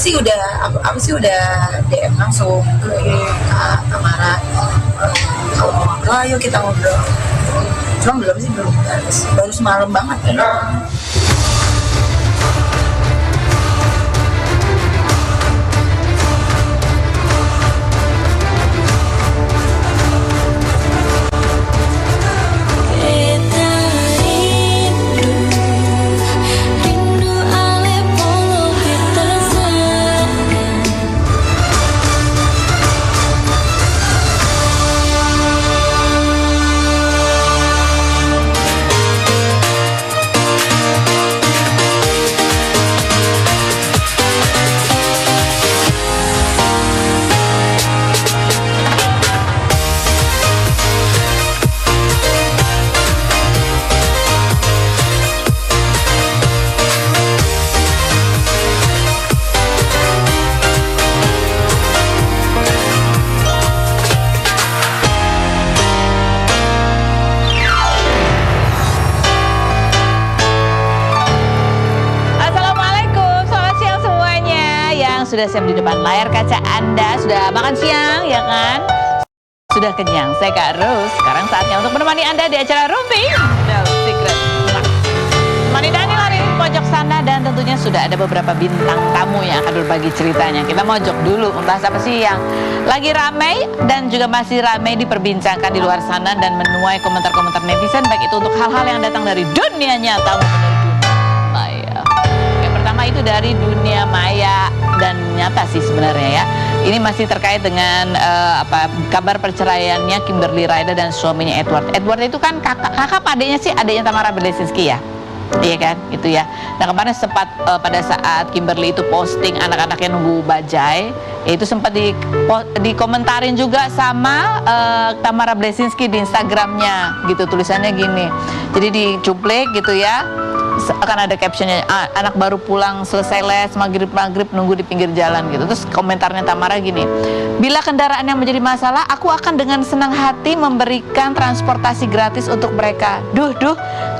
aku sih udah DM langsung ke Kak Tamara, kalau mau ngobrol ayo kita ngobrol. Cuma belum baru semalam banget kan. Sudah siap di depan layar kaca Anda, sudah makan siang ya kan? Sudah kenyang, saya Kak Rose. Sekarang saatnya untuk menemani Anda di acara Rooming No Secret. Temani Daniel hari di pojok sana, dan tentunya sudah ada beberapa bintang tamu yang akan berbagi ceritanya. Kita mojok dulu, membahas apa sih yang lagi ramai dan juga masih ramai diperbincangkan di luar sana dan menuai komentar-komentar netizen, baik itu untuk hal-hal yang datang dari dunia nyata maupun dari dunia maya. Yang pertama itu dari dunia maya dan nyata sih sebenarnya ya. Ini masih terkait dengan kabar perceraiannya Kimberly Ryder dan suaminya Edward. Edward itu kan kakak adiknya sih, adiknya Tamara Bleszinski ya. Iya kan, itu ya. Nah kemarin sempat pada saat Kimberly itu posting anak-anaknya nunggu bajai, itu sempat dikomentarin juga sama Tamara Bleszinski di Instagramnya gitu, tulisannya gini. Jadi dicuplik gitu ya, akan ada captionnya, anak baru pulang selesai les, maghrib nunggu di pinggir jalan gitu. Terus komentarnya Tamara gini, bila kendaraan yang menjadi masalah, aku akan dengan senang hati memberikan transportasi gratis untuk mereka. Duh,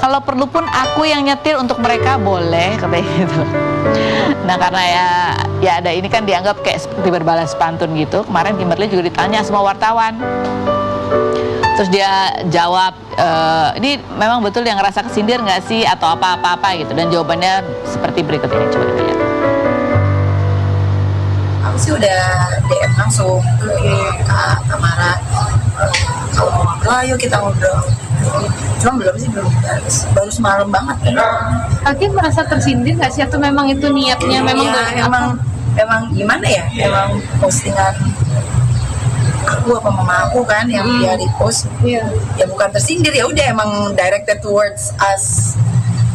kalau perlu pun aku yang nyetir untuk mereka, boleh, katanya gitu. Nah karena ya ada ini kan dianggap kayak seperti berbalas pantun gitu. Kemarin Kimberly juga ditanya sama wartawan, terus dia jawab, ini memang betul yang ngerasa kesindir nggak sih atau apa-apa gitu, dan jawabannya seperti berikut ini, coba kita lihat. Aku sih udah DM langsung ke Kak Tamara, kalau mau ngobrol ayo kita ngobrol. Cuma belum baru semalam banget kan. Aki merasa tersindir nggak sih, atau memang itu niatnya memang gimana ya, emang postingan aku apa mama aku kan yang dia repost, ya bukan tersindir, ya udah emang directed towards us,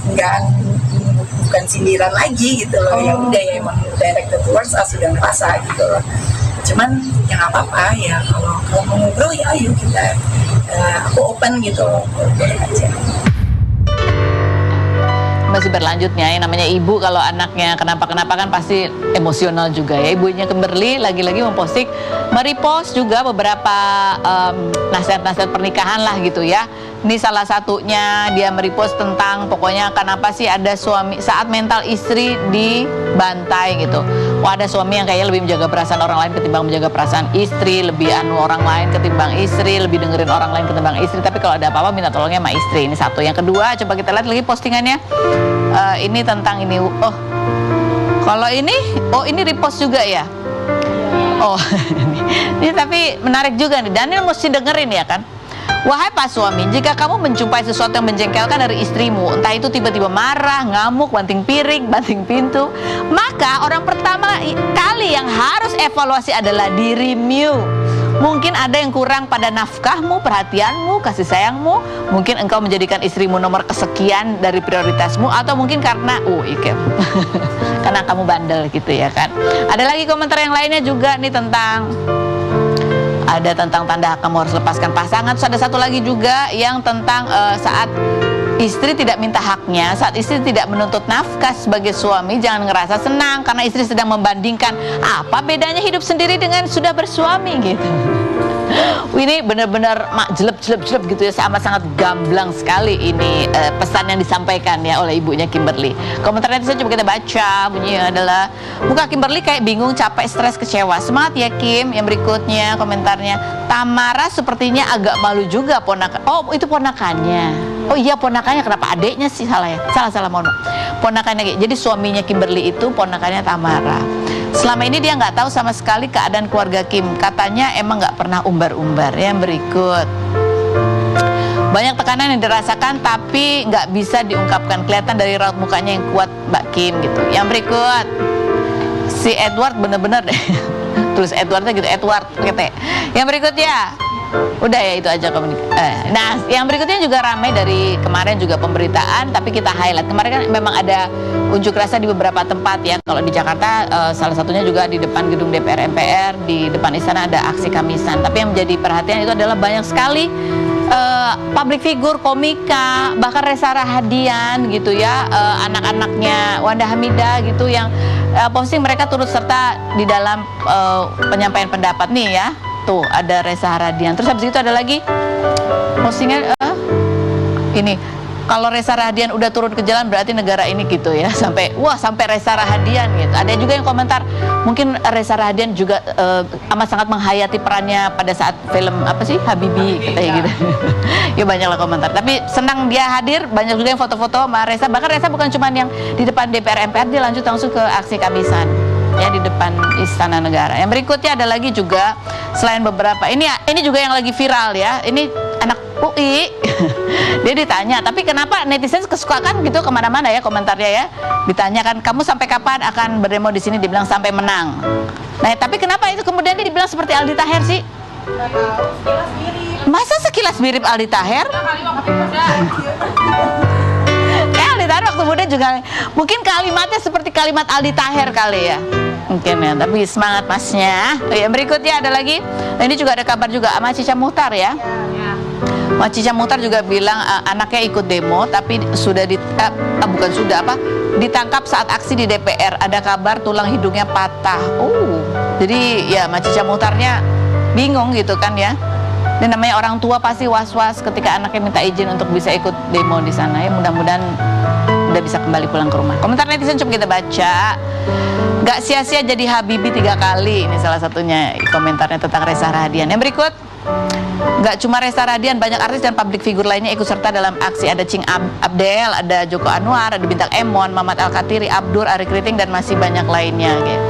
bukan sindiran lagi gitu loh. Ya udah ya emang directed towards us, sudah ngerasa gitu loh. Cuman yang apa-apa ya, kalau mau ngobrol ya ayo kita, aku open gitu loh, boleh aja. Masih berlanjutnya, yang namanya ibu kalau anaknya kenapa-kenapa kan pasti emosional juga ya. Ibunya Kimberly lagi-lagi memposting, merepost juga beberapa nasihat-nasihat pernikahan lah gitu ya. Ini salah satunya dia merepost tentang pokoknya kenapa sih ada suami saat mental istri dibantai gitu. Wah, ada suami yang kayaknya lebih menjaga perasaan orang lain ketimbang menjaga perasaan istri, lebih orang lain ketimbang istri, lebih dengerin orang lain ketimbang istri. Tapi kalau ada apa-apa minta tolongnya sama istri. Ini satu. Yang kedua, coba kita lihat lagi postingannya. Ini tentang ini. Kalau ini repost juga ya. Ini tapi menarik juga nih. Daniel mesti dengerin ya kan. Wahai Pak suami, jika kamu menjumpai sesuatu yang menjengkelkan dari istrimu, entah itu tiba-tiba marah, ngamuk, banting piring, banting pintu, maka orang pertama kali yang harus evaluasi adalah dirimu. Mungkin ada yang kurang pada nafkahmu, perhatianmu, kasih sayangmu. Mungkin engkau menjadikan istrimu nomor kesekian dari prioritasmu, atau mungkin karena karena kamu bandel gitu ya kan. Ada lagi komentar yang lainnya juga nih tentang tanda kamu harus lepaskan pasangan. Terus ada satu lagi juga yang tentang saat istri tidak minta haknya, saat istri tidak menuntut nafkah sebagai suami, jangan ngerasa senang karena istri sedang membandingkan apa bedanya hidup sendiri dengan sudah bersuami gitu. Ini benar-benar jelep gitu ya, sama sangat gamblang sekali ini pesan yang disampaikan ya oleh ibunya Kimberly. Komentar netizen coba kita baca, bunyinya adalah muka Kimberly kayak bingung, capek, stres, kecewa. Semangat ya Kim. Yang berikutnya komentarnya, Tamara sepertinya agak malu juga ponakan. Oh itu ponakannya. Oh iya ponakannya, kenapa adiknya sih salah ya? Salah mohon maaf. Ponakannya, jadi suaminya Kimberly itu ponakannya Tamara. Selama ini dia nggak tahu sama sekali keadaan keluarga Kim. Katanya emang nggak pernah umbar-umbar. Yang berikut, banyak tekanan yang dirasakan tapi nggak bisa diungkapkan. Kelihatan dari raut mukanya yang kuat Mbak Kim gitu. Yang berikut, si Edward bener-bener deh. Tulis Edwardnya gitu, Edward gitu. Yang berikutnya, udah ya itu aja Nah yang berikutnya juga ramai dari kemarin juga pemberitaan, tapi kita highlight. Kemarin kan memang ada unjuk rasa di beberapa tempat ya. Kalau di Jakarta salah satunya juga di depan gedung DPR MPR, di depan istana ada aksi Kamisan. Tapi yang menjadi perhatian itu adalah banyak sekali public figure, komika, bahkan Reza Rahadian gitu ya, anak-anaknya Wanda Hamidah gitu yang posting mereka turut serta di dalam penyampaian pendapat nih ya. Tuh ada Reza Rahadian. Terus habis itu ada lagi postingan ini, kalau Reza Rahadian udah turun ke jalan berarti negara ini gitu ya, sampai Reza Rahadian gitu. Ada juga yang komentar mungkin Reza Rahadian juga amat sangat menghayati perannya pada saat film apa sih Habibie kayak gitu. Ya banyaklah komentar. Tapi senang dia hadir, banyak juga yang foto-foto sama Reza. Bahkan Reza bukan cuma yang di depan DPR MPR, dia lanjut langsung ke aksi Kamisan ya di depan Istana Negara. Yang berikutnya ada lagi juga selain beberapa ini juga yang lagi viral ya. Ini anak UI. Dia ditanya, tapi kenapa netizen kesukaan gitu kemana-mana ya komentarnya ya. Ditanyakan, kamu sampai kapan akan berdemo di sini? Dibilang sampai menang. Nah, tapi kenapa itu kemudian dia dibilang seperti Aldi Taher sih? Masa sekilas mirip Aldi Taher? Aldi Taher waktu muda juga mungkin kalimatnya seperti kalimat Aldi Taher kali ya. Mungkin ya, tapi semangat masnya. Yang berikutnya ada lagi. Nah, ini juga ada kabar juga sama Cica Muhtar ya. Mbak Cica Muhtar juga bilang anaknya ikut demo tapi sudah ditangkap saat aksi di DPR. Ada kabar tulang hidungnya patah. Jadi ya Mbak Cica Muhtarnya bingung gitu kan ya. Dan namanya orang tua pasti was-was ketika anaknya minta izin untuk bisa ikut demo di sana ya. Mudah-mudahan udah bisa kembali pulang ke rumah. Komentar netizen coba kita baca. Gak sia-sia jadi Habibie 3 kali. Ini salah satunya komentarnya tentang Reza Rahadian. Yang berikut, gak cuma Reza Rahadian, banyak artis dan publik figur lainnya ikut serta dalam aksi. Ada Cing Abdel, ada Joko Anwar, ada Bintang Emon, Mamat Al-Katiri, Abdur, Ari Kriting, dan masih banyak lainnya gitu.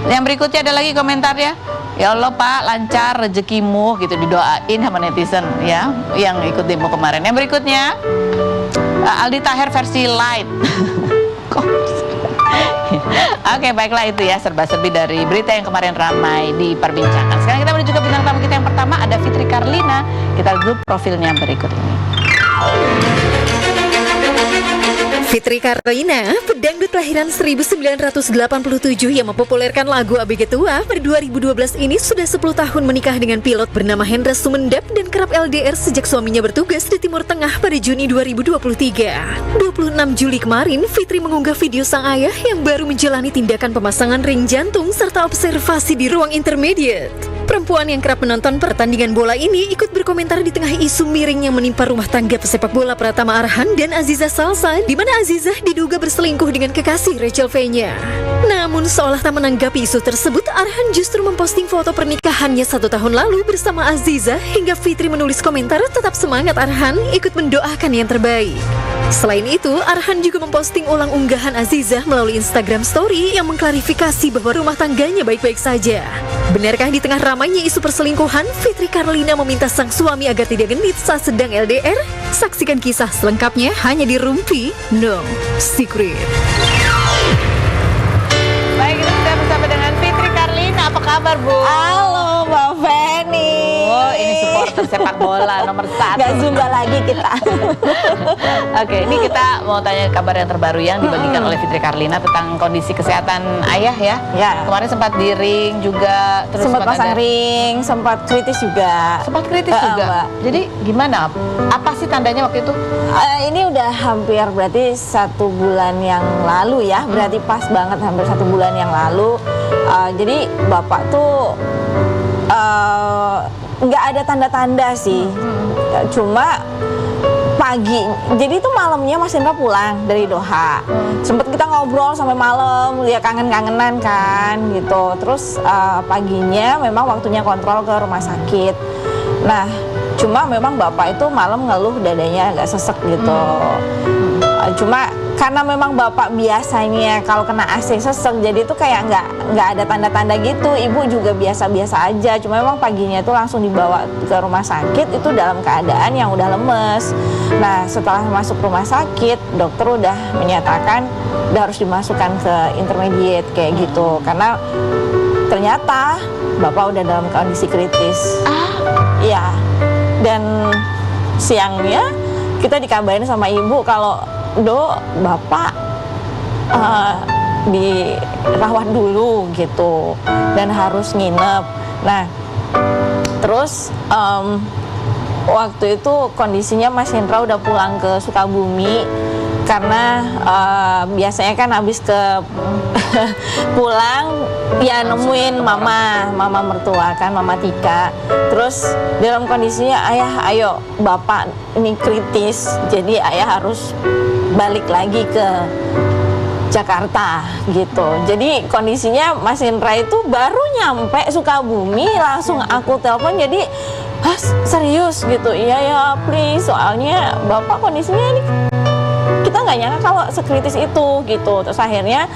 Yang berikutnya ada lagi komentarnya, ya Allah Pak, lancar rezekimu gitu, didoain sama netizen ya yang ikut demo kemarin. Yang berikutnya Aldi Taher versi light. Oke, baiklah itu ya serba-serbi dari berita yang kemarin ramai diperbincangkan. Sekarang kita menuju ke bintang tamu kita yang pertama, ada Fitri Karlina. Kita lihat profilnya berikut ini. Fitri Karlina, pedangdut kelahiran 1987 yang mempopulerkan lagu ABG Tua pada 2012 ini sudah 10 tahun menikah dengan pilot bernama Hendra Sumendap dan kerap LDR sejak suaminya bertugas di Timur Tengah pada Juni 2023. 26 Juli kemarin, Fitri mengunggah video sang ayah yang baru menjalani tindakan pemasangan ring jantung serta observasi di ruang intermediate. Perempuan yang kerap menonton pertandingan bola ini ikut berkomentar di tengah isu miring yang menimpa rumah tangga pesepak bola Pratama Arhan dan Aziza Salsa, di mana Azizah diduga berselingkuh dengan kekasih Rachel V-nya. Namun seolah tak menanggapi isu tersebut, Arhan justru memposting foto pernikahannya 1 tahun lalu bersama Azizah hingga Fitri menulis komentar, tetap semangat Arhan, ikut mendoakan yang terbaik. Selain itu, Arhan juga memposting ulang unggahan Azizah melalui Instagram Story yang mengklarifikasi bahwa rumah tangganya baik-baik saja. Benarkah di tengah ramainya isu perselingkuhan, Fitri Karlina meminta sang suami agar tidak genit saat sedang LDR? Saksikan kisah selengkapnya hanya di Rumpi No Secret. Baik, kita sudah bersama dengan Fitri Karlina. Apa kabar, Bu? Halo Mbak Feni. Oh, ini supporter sepak bola nomor 1. Gak zumba lagi kita. Oke, ini kita mau tanya kabar yang terbaru yang dibagikan oleh Fitri Karlina tentang kondisi kesehatan ayah ya. Ya. Kemarin sempat di ring juga, terus Sempat pasang ada ring, sempat kritis juga. sempat kritis juga. Mbak. Jadi gimana? Apa sih tandanya waktu itu? Ini udah hampir berarti 1 bulan yang lalu ya. Berarti pas banget hampir 1 bulan yang lalu. Jadi bapak tuh nggak ada tanda-tanda sih. Cuma pagi, jadi itu malamnya Mas Indra pulang dari Doha. Sempet kita ngobrol sampai malam, ya kangen-kangenan kan gitu. Terus paginya memang waktunya kontrol ke rumah sakit. Nah, cuma memang bapak itu malam ngeluh dadanya agak sesek gitu. Cuma karena memang bapak biasanya kalau kena AC sesek, jadi itu kayak nggak ada tanda-tanda gitu. Ibu juga biasa-biasa aja. Cuma memang paginya itu langsung dibawa ke rumah sakit itu dalam keadaan yang udah lemes. Nah, setelah masuk rumah sakit, dokter udah menyatakan udah harus dimasukkan ke intermediate kayak gitu. Karena ternyata bapak udah dalam kondisi kritis. Iya. Dan siangnya kita dikabarin sama ibu kalau bapak dirawat dulu gitu dan harus nginep. Nah, terus waktu itu kondisinya Mas Hendra udah pulang ke Sukabumi karena biasanya kan habis ke pulang ya nemuin mama mertua kan, Mama Tika. Terus dalam kondisinya ayah, ayo bapak ini kritis, jadi ayah harus balik lagi ke Jakarta gitu. Jadi kondisinya Mas Indra itu baru nyampe Sukabumi langsung aku telepon, jadi serius gitu. Iya ya please, soalnya bapak kondisinya ini kita nggak nyangka kalau sekritis itu gitu. Terus akhirnya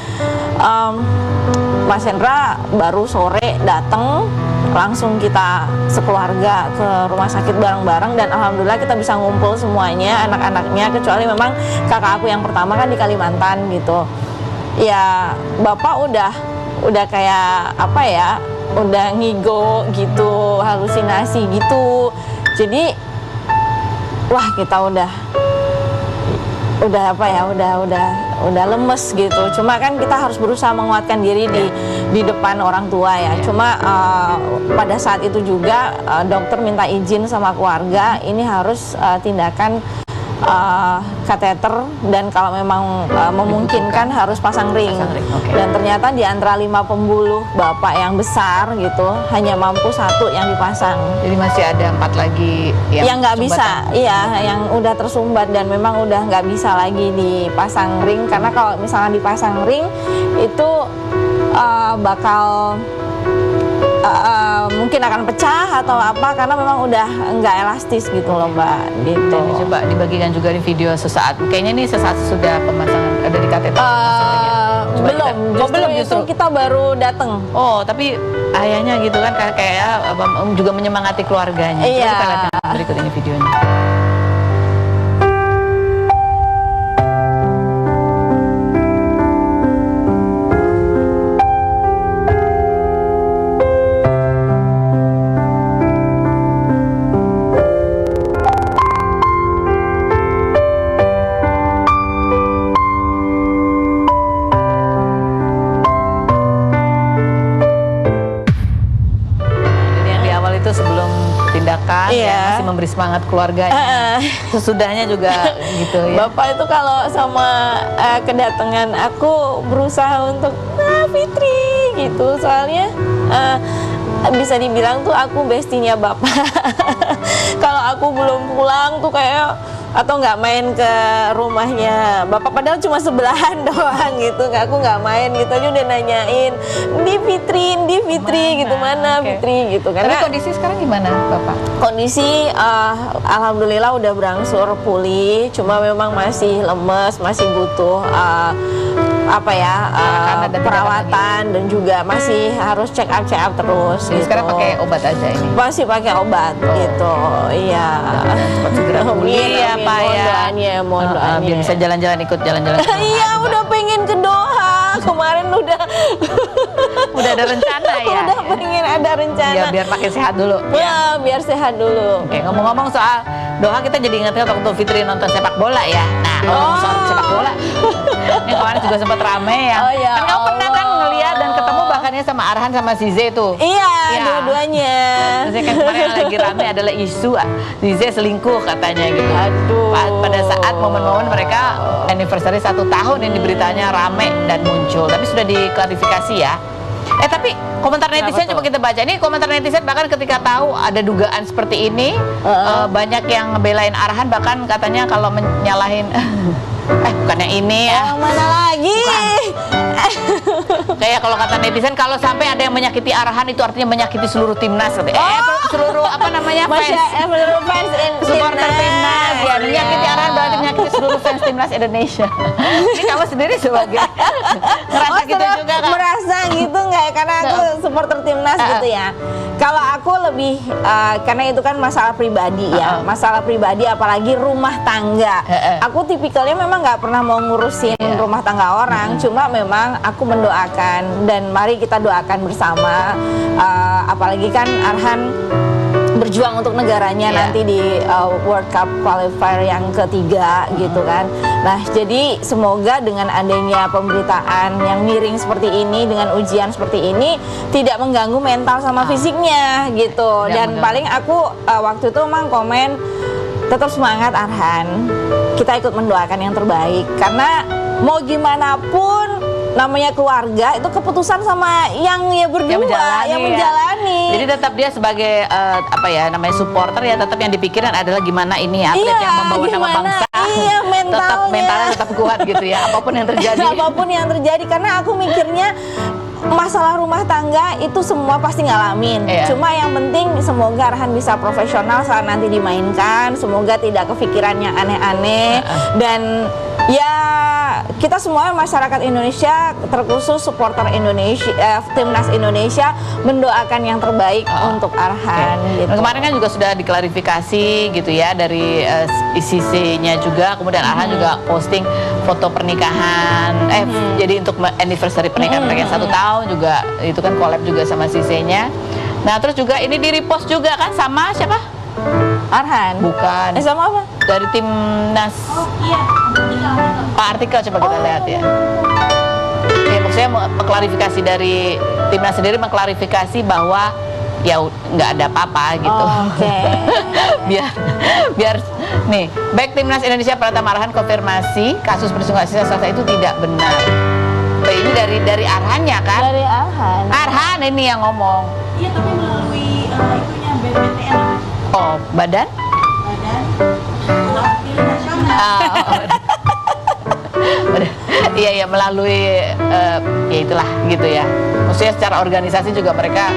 Mas Hendra baru sore datang, langsung kita sekeluarga ke rumah sakit bareng-bareng dan alhamdulillah kita bisa ngumpul semuanya anak-anaknya, kecuali memang kakak aku yang pertama kan di Kalimantan gitu. Ya bapak udah kayak apa ya, udah ngigo gitu, halusinasi gitu. Jadi wah kita udah apa ya, udah lemes gitu. Cuma kan kita harus berusaha menguatkan diri di depan orang tua ya. Cuma pada saat itu juga dokter minta izin sama keluarga, ini harus tindakan kateter dan kalau memang memungkinkan harus pasang ring. Okay. Dan ternyata di antara 5 pembuluh bapak yang besar gitu hanya mampu 1 yang dipasang. Jadi masih ada 4 lagi yang nggak bisa, sumbatan. iya, yang udah tersumbat dan memang udah nggak bisa lagi dipasang ring, karena kalau misalnya dipasang ring itu bakal mungkin akan pecah atau apa, karena memang udah nggak elastis gitu loh Mbak gitu. Dan coba dibagikan juga di video sesaat, kayaknya ini sesaat sudah pemasangan ada di kateter. Belum, justru kita baru datang. Oh, tapi ayahnya gitu kan kayak juga menyemangati keluarganya. Coba Iya. kita lihat yang berikut ini videonya. Sebelum tindakan ya, masih memberi semangat keluarganya. Sesudahnya juga gitu ya. Bapak itu kalau sama kedatangan aku berusaha untuk Fitri gitu, soalnya bisa dibilang tuh aku bestinya bapak. Kalau aku belum pulang tuh kayak atau nggak main ke rumahnya bapak, padahal cuma sebelahan doang gitu, aku nggak main gitu aja udah nanyain di Fitri gitu, mana okay. Fitri gitu. Karena tapi kondisi sekarang gimana bapak? Kondisi alhamdulillah udah berangsur pulih, cuma memang masih lemes, masih butuh perawatan dan juga masih harus check up terus. Jadi gitu. Sekarang pakai obat aja ini? Masih pakai obat gitu, iya. Cepat segera pulih ya Pak ya. Mohon doanya. Biar bisa jalan-jalan, ikut jalan-jalan. Iya, udah pengen ke Doha kemarin udah ada rencana ya. Udah pengen ada rencana. Ya biar makin sehat dulu. Ya, biar sehat dulu. Oke, ngomong-ngomong soal Doha, kita jadi ingat waktu Fitri nonton sepak bola ya. Nah, ngomong soal sepak bola, ini kemarin juga sempat rame ya. Oh, ya kan kamu pernah kan ngeliat dan ketemu bahkannya sama Arhan sama Zize tuh. Iya, ya. Dua-duanya. Terus kan kemarin yang lagi rame adalah isu Zize selingkuh katanya gitu. Aduh. Pada saat momen-momen mereka anniversary 1 tahun yang diberitanya rame dan muncul. Tapi sudah diklarifikasi ya. Tapi komentar netizen coba kita baca. Ini komentar netizen bahkan ketika tahu ada dugaan seperti ini, banyak yang ngebelain Arhan, bahkan katanya kalau menyalahin bukannya ini Yang mana lagi? kayak kalau kata netizen, kalau sampai ada yang menyakiti Arhan itu artinya menyakiti seluruh timnas, seluruh apa namanya fans supporter timnas. Ya, menyakiti Arhan berarti menyakiti seluruh fans timnas Indonesia. Ini kamu sendiri sebagai ngerasa gitu juga kan? Merasa gitu nggak ya? Karena aku supporter timnas gitu ya. Kalau aku lebih karena itu kan masalah pribadi ya, masalah pribadi apalagi rumah tangga. Aku tipikalnya memang nggak pernah mau ngurusin rumah tangga orang, cuma memang aku mendoakan dan mari kita doakan bersama. Apalagi kan Arhan berjuang untuk negaranya nanti di World Cup qualifier yang ketiga gitu kan. Nah, jadi semoga dengan adanya pemberitaan yang miring seperti ini, dengan ujian seperti ini, tidak mengganggu mental sama fisiknya gitu. Dan paling aku waktu itu emang komen, tetap semangat Arhan, kita ikut mendoakan yang terbaik. Karena mau gimana pun namanya keluarga itu keputusan sama yang berdua yang menjalani. Jadi tetap dia sebagai namanya supporter ya, tetap yang dipikirin adalah gimana ini atlet yang membawa nama bangsa. Iya, mentalnya tetap kuat gitu ya, apapun yang terjadi. Apapun yang terjadi, karena aku mikirnya masalah rumah tangga itu semua pasti ngalamin. Cuma yang penting semoga Arhan bisa profesional saat nanti dimainkan. Semoga tidak kepikiran yang aneh-aneh. Dan ya kita semua masyarakat Indonesia, terkhusus supporter Indonesia, timnas Indonesia, mendoakan yang terbaik untuk Arhan. Gitu. Kemarin kan juga sudah diklarifikasi gitu ya dari ICC-nya juga, kemudian Arhan juga posting foto pernikahan. Jadi untuk anniversary pernikahan mereka 1 tahun juga, itu kan collab juga sama ICC-nya. Nah terus juga ini di repost juga kan sama siapa? Arhan? Bukan. Sama apa? Dari timnas. Artikel coba kita lihat ya. Ya maksudnya mengklarifikasi dari timnas sendiri, mengklarifikasi bahwa ya nggak ada apa-apa gitu. biar nih, baik timnas Indonesia Pratama Arhan konfirmasi kasus persinggungan sisa swasta itu tidak benar. Ini dari Arhannya kan? Dari Arhan. Arhan ini yang ngomong. Iya, tapi melalui itunya BPTN. Oh, badan Wakil Nasional. Iya melalui ya itulah gitu ya. Maksudnya secara organisasi juga mereka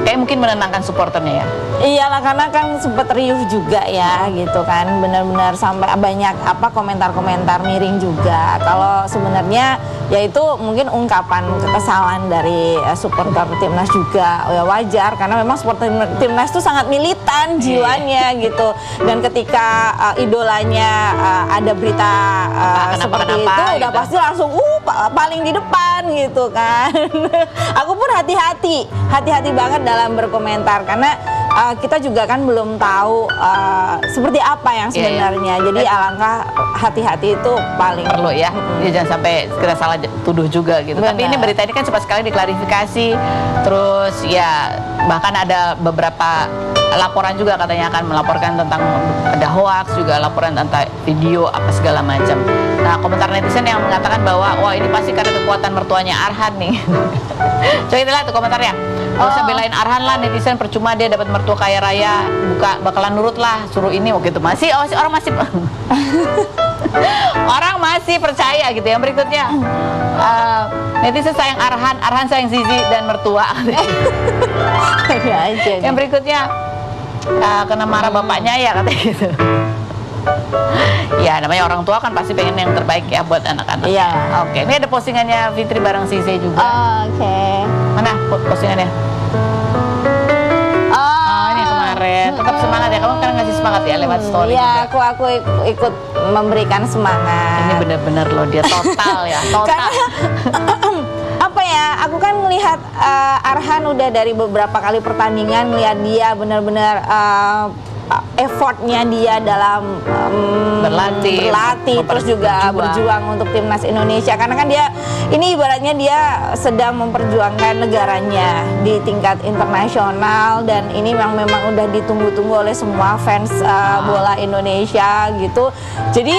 kayak mungkin menenangkan supporternya ya. Iyalah, karena kan sempat riuh juga ya gitu kan, benar-benar sampai banyak komentar-komentar miring juga. Kalau sebenarnya ya itu mungkin ungkapan kekesalan dari supporter timnas juga, ya wajar karena memang supporter timnas itu sangat militan jiwanya gitu. Dan ketika idolanya ada berita seperti itu, udah gitu. pasti langsung paling di depan gitu kan. Aku pun hati-hati banget dalam berkomentar karena kita juga kan belum tahu seperti apa yang sebenarnya. Jadi alangkah hati-hati itu paling perlu ya. Jangan sampai kita salah tuduh juga gitu. Benar. Tapi ini berita ini kan cepat sekali diklarifikasi. Terus ya bahkan ada beberapa laporan juga katanya akan melaporkan tentang ada hoax, juga laporan tentang video apa segala macam. Nah, komentar netizen yang mengatakan bahwa wah ini pasti karena kekuatan mertuanya Arhan nih. Coba kita lihat tuh komentarnya. Gak usah belain Arhan lah, netizen percuma dia dapat mertua kaya raya, bakalan nurut lah, suruh ini gitu. Orang masih orang masih percaya gitu. Yang berikutnya netizen sayang Arhan sayang Zizi dan mertua. Yang berikutnya kena marah bapaknya ya katanya gitu. Ya namanya orang tua kan pasti pengen yang terbaik ya buat anak-anak. Iya. Oke, ini ada postingannya Fitri bareng Zizi juga. Oke. Mana postingannya? Ini kemarin. Tetap semangat ya, kamu kan ngasih semangat ya lewat story. Iya, juga. aku ikut memberikan semangat. Ini bener-bener loh dia total ya, total. Karena apa ya, aku kan melihat Arhan udah dari beberapa kali pertandingan, melihat dia benar-benar effortnya dia dalam berlatih terus juga berjuang untuk timnas Indonesia, karena kan dia ini ibaratnya dia sedang memperjuangkan negaranya di tingkat internasional, dan ini memang udah ditunggu-tunggu oleh semua fans bola Indonesia gitu. Jadi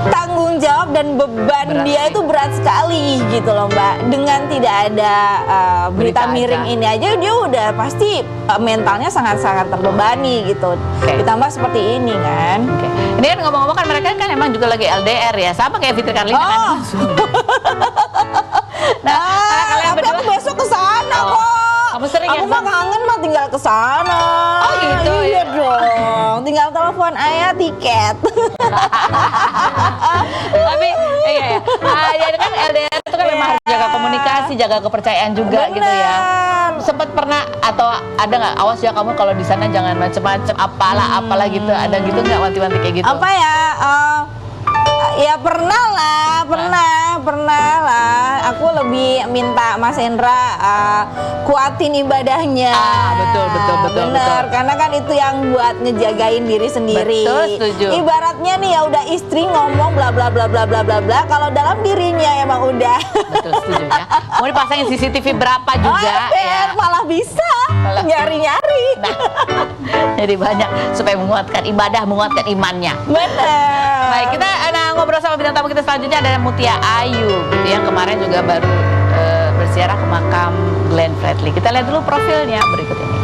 tanggung tanggung jawab dan beban Berat dia sih. itu berat sekali gitu loh Mbak. Dengan tidak ada berita Berita miring aja. ini aja dia udah pasti mentalnya sangat-sangat terbebani gitu. Oke. Ditambah seperti ini kan. Oke. Ini kan ngomong-ngomong kan mereka kan emang juga lagi LDR ya, sama kayak Fitri Karlina kan. Oh. Nah, karena kalian tapi aku berdua besok ke sana Oh. kok. Kamu sering ya, Aku mah San? kangen mah tinggal ke sana. Oh, gitu, Iya ya. dong. Tinggal telepon ayah tiket. Tapi iya ya. Jadi kan LDR itu kan memang harus jaga komunikasi, jaga kepercayaan juga gitu ya. Sempat pernah atau ada nggak, awas ya kamu kalau di sana jangan macem-macem apalah gitu, ada gitu nggak wanti-wanti kayak gitu? Apa ya? Ya pernah lah. Aku lebih minta Mas Hendra kuatin ibadahnya. Betul. Bener, karena kan itu yang buat ngejagain diri sendiri. Betul, setuju. Ibaratnya nih ya udah istri ngomong bla bla bla bla bla bla bla, kalau dalam dirinya emang udah. Betul, setuju ya. Mau dipasangin CCTV berapa juga ya. Malah bisa Malah. nyari-nyari. Nah, jadi banyak supaya menguatkan ibadah, menguatkan imannya. Bener. Baik, kita ngobrol sama bintang tamu kita selanjutnya ada Mutia Ayu gitu, yang kemarin juga baru berziarah ke makam Glenn Fredly. Kita lihat dulu profilnya berikut ini.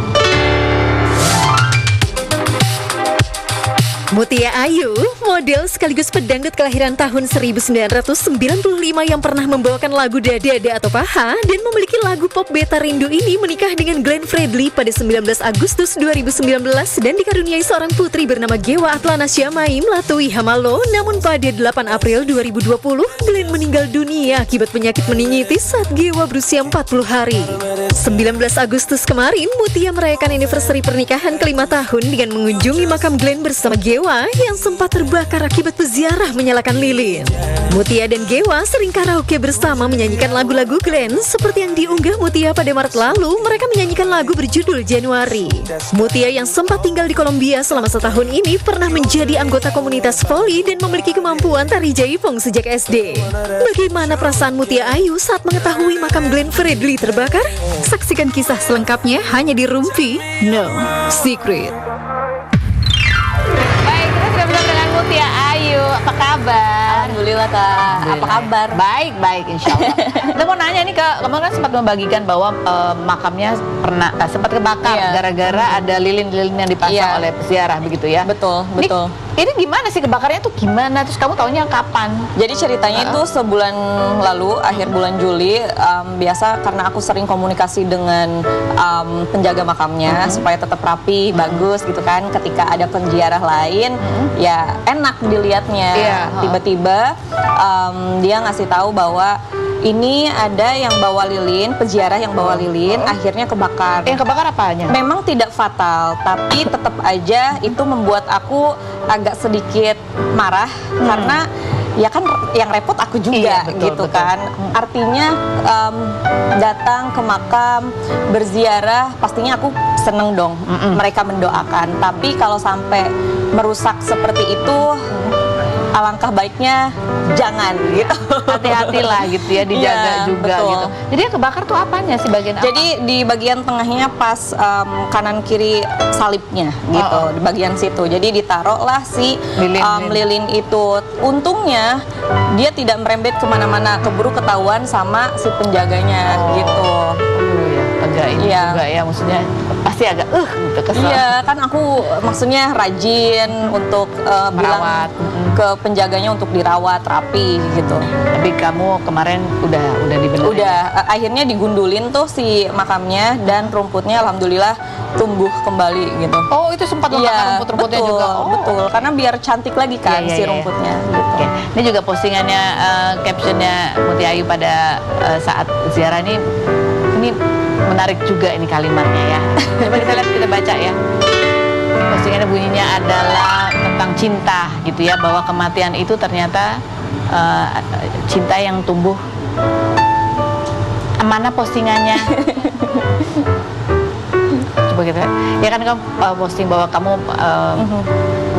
Mutia Ayu, model sekaligus pedangdut kelahiran tahun 1995 yang pernah membawakan lagu Dada atau Paha dan memiliki lagu pop Beta Rindu ini menikah dengan Glenn Fredly pada 19 Agustus 2019 dan dikaruniai seorang putri bernama Gewa Atlana Syamaim Latui Hamalo. Namun pada 8 April 2020, Glenn meninggal dunia akibat penyakit meningitis saat Gewa berusia 40 hari. 19 Agustus kemarin, Mutia merayakan anniversary pernikahan ke-5 tahun dengan mengunjungi makam Glenn bersama Gewa yang sempat terbakar akibat peziarah menyalakan lilin. Mutia dan Gewa sering karaoke bersama menyanyikan lagu-lagu Glenn seperti yang diunggah Mutia pada Maret lalu. Mereka menyanyikan lagu berjudul Januari. Mutia yang sempat tinggal di Kolombia selama setahun ini pernah menjadi anggota komunitas voli dan memiliki kemampuan tari jaipong sejak SD. Bagaimana perasaan Mutia Ayu saat mengetahui makam Glenn Fredly terbakar? Saksikan kisah selengkapnya hanya di Rumpi No Secret. Baik, kita sudah bersama dengan Mutia Ayu. Apa kabar? Alhamdulillah Kak. Apa kabar? Baik, insya Allah. Kita mau nanya nih, kamu kan sempat membagikan bahwa makamnya pernah sempat kebakar Iya. gara-gara ada lilin-lilin yang dipasang Iya. oleh peziarah begitu ya. Betul. Ini gimana sih kebakarnya tuh gimana? Terus kamu taunya kapan? Jadi ceritanya itu sebulan lalu, akhir bulan Juli, biasa karena aku sering komunikasi dengan penjaga makamnya supaya tetap rapi, bagus gitu kan. Ketika ada penziarah lain, ya enak dilihatnya. Iya. Tiba-tiba dia ngasih tahu bahwa ini ada yang bawa lilin, peziarah yang bawa lilin, akhirnya kebakar. Yang kebakar apanya? Memang tidak fatal, tapi tetap aja itu membuat aku agak sedikit marah karena ya kan yang repot aku juga. Iya, betul, gitu betul. kan. Artinya datang ke makam berziarah pastinya aku seneng dong mereka mendoakan. Tapi kalau sampai merusak seperti itu alangkah baiknya jangan gitu. Hati-hatilah gitu ya, dijaga Iya, juga betul. gitu. Jadi yang kebakar tuh apanya sih, bagian apa? Jadi di bagian tengahnya pas kanan kiri salibnya gitu, di bagian situ. Jadi ditaruhlah si lilin itu. Untungnya dia tidak merembet kemana-mana, keburu ketahuan sama si penjaganya gitu. Agak ini Iya. juga ya, maksudnya pasti agak gitu kesel. Iya kan aku maksudnya rajin untuk bilang Merawat. ke penjaganya untuk dirawat rapi gitu. Tapi kamu kemarin udah dibenerin. Udah akhirnya digundulin tuh si makamnya dan rumputnya alhamdulillah tumbuh kembali gitu. Oh, itu sempat membakar rumput-rumputnya betul, juga. Oh. Betul, karena biar cantik lagi kan Iya, si iya, rumputnya gitu. Oke. Ini juga postingannya, captionnya Mutia Ayu pada saat ziarah ini menarik juga ini kalimatnya ya. Coba kita lihat, kita baca ya. Postingannya bunyinya adalah tentang cinta gitu ya, bahwa kematian itu ternyata cinta yang tumbuh. Mana postingannya? Coba kita, ya kan kamu posting bahwa kamu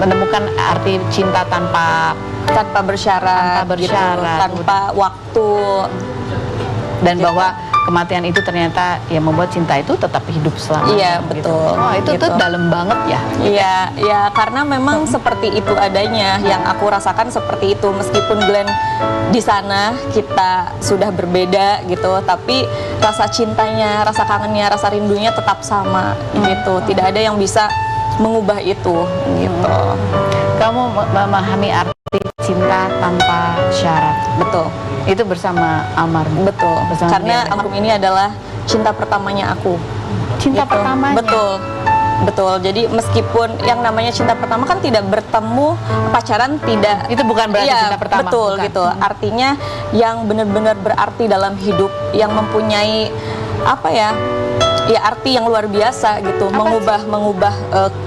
menemukan arti cinta tanpa Tanpa bersyarat, Tanpa bersyarat. gitu, tanpa waktu. Dan bahwa kematian itu ternyata ya membuat cinta itu tetap hidup selamanya. Iya, gitu. betul. Oh, itu tuh Gitu. dalam banget ya. Iya, ya karena memang seperti itu adanya yang aku rasakan seperti itu meskipun Glenn di sana kita sudah berbeda gitu, tapi rasa cintanya, rasa kangennya, rasa rindunya tetap sama gitu. Tidak ada yang bisa mengubah itu gitu. Kamu memahami arti cinta tanpa syarat. Betul. Itu bersama almarhum. Betul. Bersama Karena dia. almarhum ini adalah cinta pertamanya aku. Cinta Gitu. pertamanya. Betul. Betul. Jadi meskipun yang namanya cinta pertama kan tidak bertemu, pacaran tidak. Itu bukan berarti Iya, cinta pertama. Betul Bukan. gitu. Artinya yang benar-benar berarti dalam hidup, yang mempunyai apa ya? Ya arti yang luar biasa gitu, mengubah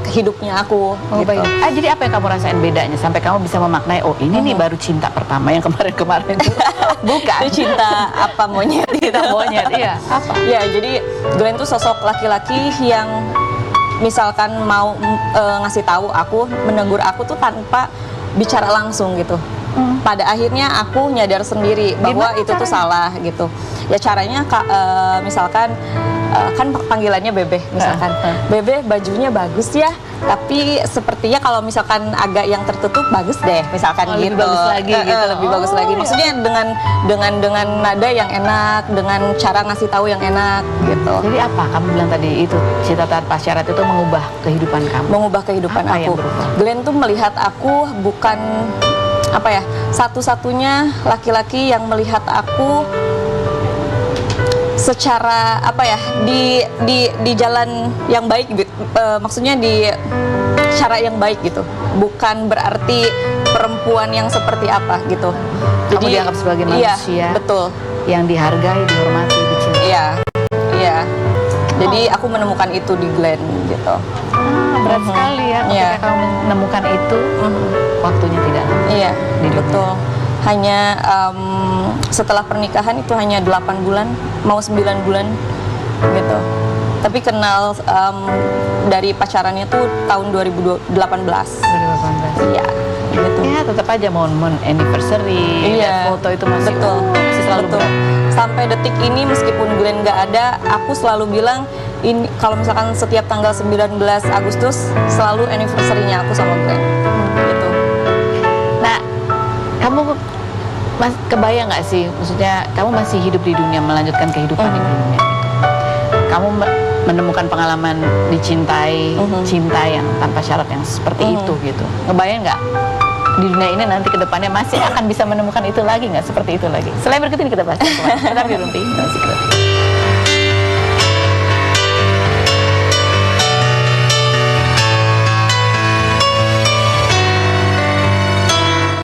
hidupnya aku. Mengubah Gitu. hidup. Jadi apa yang kamu rasain bedanya sampai kamu bisa memaknai oh ini nih baru cinta pertama yang kemarin-kemarin itu bukan Itu cinta apa monyet gitu. cinta monyet. Iya, apa? Ya, jadi Glenn tuh sosok laki-laki yang misalkan mau ngasih tahu aku, menegur aku tuh tanpa bicara langsung gitu. Pada akhirnya aku nyadar sendiri bahwa Gimana itu tuh salah gitu. Ya caranya misalkan kan panggilannya Bebe misalkan. Bebe bajunya bagus ya, tapi sepertinya kalau misalkan agak yang tertutup bagus deh misalkan Oh, gitu. lebih bagus lagi gitu. Lebih bagus lagi. Maksudnya dengan nada yang enak, dengan cara ngasih tahu yang enak gitu. Jadi apa kamu bilang tadi itu cinta tanpa syarat itu mengubah kehidupan kamu? Mengubah kehidupan Apa yang aku. berubah? Glenn tuh melihat aku bukan apa ya, satu-satunya laki-laki yang melihat aku secara apa ya, di jalan yang baik gitu. Maksudnya di cara yang baik gitu. Bukan berarti perempuan yang seperti apa gitu. Kamu dianggap sebagai manusia. Iya, betul. Yang dihargai, dihormati, dicintai. Iya. Iya. Jadi aku menemukan itu di Glenn gitu. Berat sekali ya ketika Iya. kamu menemukan itu, waktunya tidak lama. Iya, Di dunia. betul. Hanya setelah pernikahan itu hanya 8 bulan, mau 9 bulan gitu. Tapi kenal dari pacarannya tuh tahun 2018. 2018. Iya, gitu. Ya tetap aja momen anniversary, Iya, dan foto itu masih betul, masih selalu betul. Sampai detik ini meskipun Glenn nggak ada, aku selalu bilang ini kalau misalkan setiap tanggal 19 Agustus selalu anniversary-nya aku sama Glenn. Gitu. Nah, kamu kebayang nggak sih, maksudnya kamu masih hidup di dunia, melanjutkan kehidupan di dunia. Kamu menemukan pengalaman dicintai, cinta yang tanpa syarat yang seperti itu gitu. Ngebayang nggak di dunia ini nanti kedepannya masih akan bisa menemukan itu lagi nggak, seperti itu lagi? Selain berikut ini kita bahas. Tetap di Rumpi, No Secret.